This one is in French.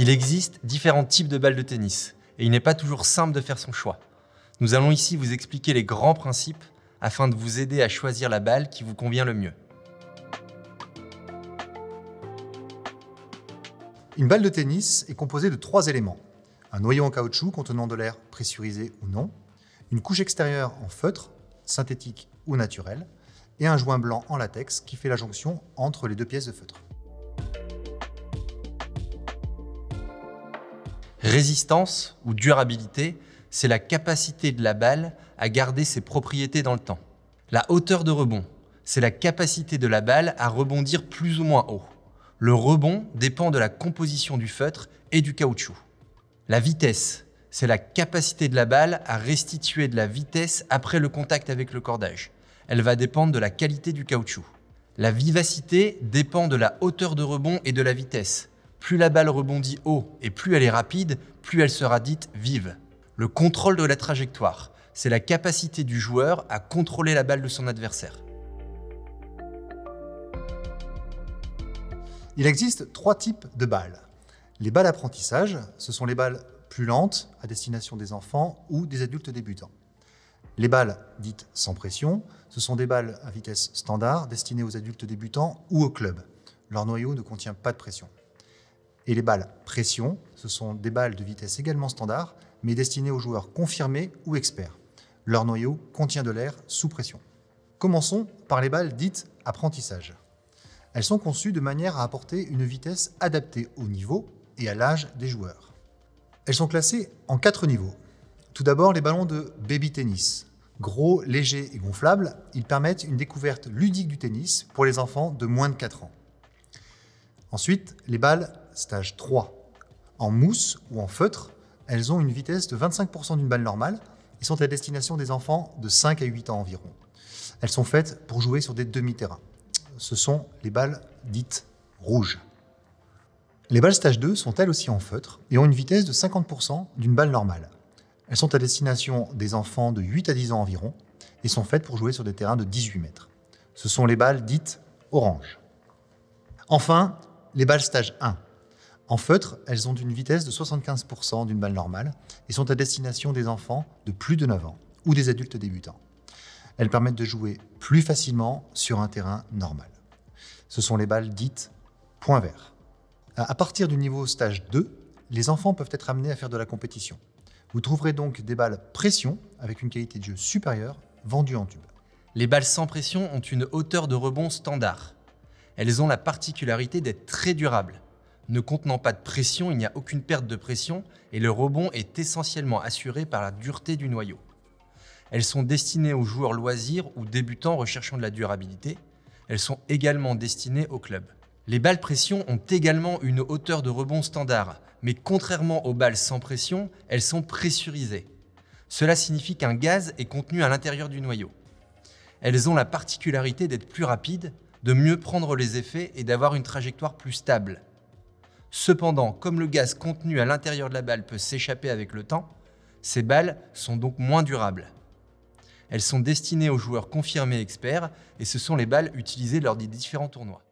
Il existe différents types de balles de tennis et il n'est pas toujours simple de faire son choix. Nous allons ici vous expliquer les grands principes afin de vous aider à choisir la balle qui vous convient le mieux. Une balle de tennis est composée de 3 éléments. Un noyau en caoutchouc contenant de l'air pressurisé ou non, une couche extérieure en feutre, synthétique ou naturel, et un joint blanc en latex qui fait la jonction entre les 2 pièces de feutre. Résistance ou durabilité, c'est la capacité de la balle à garder ses propriétés dans le temps. La hauteur de rebond, c'est la capacité de la balle à rebondir plus ou moins haut. Le rebond dépend de la composition du feutre et du caoutchouc. La vitesse, c'est la capacité de la balle à restituer de la vitesse après le contact avec le cordage. Elle va dépendre de la qualité du caoutchouc. La vivacité dépend de la hauteur de rebond et de la vitesse. Plus la balle rebondit haut et plus elle est rapide, plus elle sera dite vive. Le contrôle de la trajectoire, c'est la capacité du joueur à contrôler la balle de son adversaire. Il existe 3 types de balles. Les balles apprentissage, ce sont les balles plus lentes à destination des enfants ou des adultes débutants. Les balles dites sans pression, ce sont des balles à vitesse standard destinées aux adultes débutants ou au club. Leur noyau ne contient pas de pression. Et les balles pression, ce sont des balles de vitesse également standard, mais destinées aux joueurs confirmés ou experts. Leur noyau contient de l'air sous pression. Commençons par les balles dites apprentissage. Elles sont conçues de manière à apporter une vitesse adaptée au niveau et à l'âge des joueurs. Elles sont classées en 4 niveaux. Tout d'abord, les ballons de baby tennis. Gros, légers et gonflables, ils permettent une découverte ludique du tennis pour les enfants de moins de 4 ans. Ensuite, les balles stage 3. En mousse ou en feutre, elles ont une vitesse de 25% d'une balle normale et sont à destination des enfants de 5 à 8 ans environ. Elles sont faites pour jouer sur des demi-terrains. Ce sont les balles dites rouges. Les balles stage 2 sont elles aussi en feutre et ont une vitesse de 50% d'une balle normale. Elles sont à destination des enfants de 8 à 10 ans environ et sont faites pour jouer sur des terrains de 18 mètres. Ce sont les balles dites orange. Enfin, les balles stage 1. En feutre, elles ont une vitesse de 75% d'une balle normale et sont à destination des enfants de plus de 9 ans ou des adultes débutants. Elles permettent de jouer plus facilement sur un terrain normal. Ce sont les balles dites point vert. À partir du niveau stage 2, les enfants peuvent être amenés à faire de la compétition. Vous trouverez donc des balles pression avec une qualité de jeu supérieure vendues en tube. Les balles sans pression ont une hauteur de rebond standard. Elles ont la particularité d'être très durables. Ne contenant pas de pression, il n'y a aucune perte de pression et le rebond est essentiellement assuré par la dureté du noyau. Elles sont destinées aux joueurs loisirs ou débutants recherchant de la durabilité. Elles sont également destinées au club. Les balles pression ont également une hauteur de rebond standard, mais contrairement aux balles sans pression, elles sont pressurisées. Cela signifie qu'un gaz est contenu à l'intérieur du noyau. Elles ont la particularité d'être plus rapides, de mieux prendre les effets et d'avoir une trajectoire plus stable. Cependant, comme le gaz contenu à l'intérieur de la balle peut s'échapper avec le temps, ces balles sont donc moins durables. Elles sont destinées aux joueurs confirmés experts et ce sont les balles utilisées lors des différents tournois.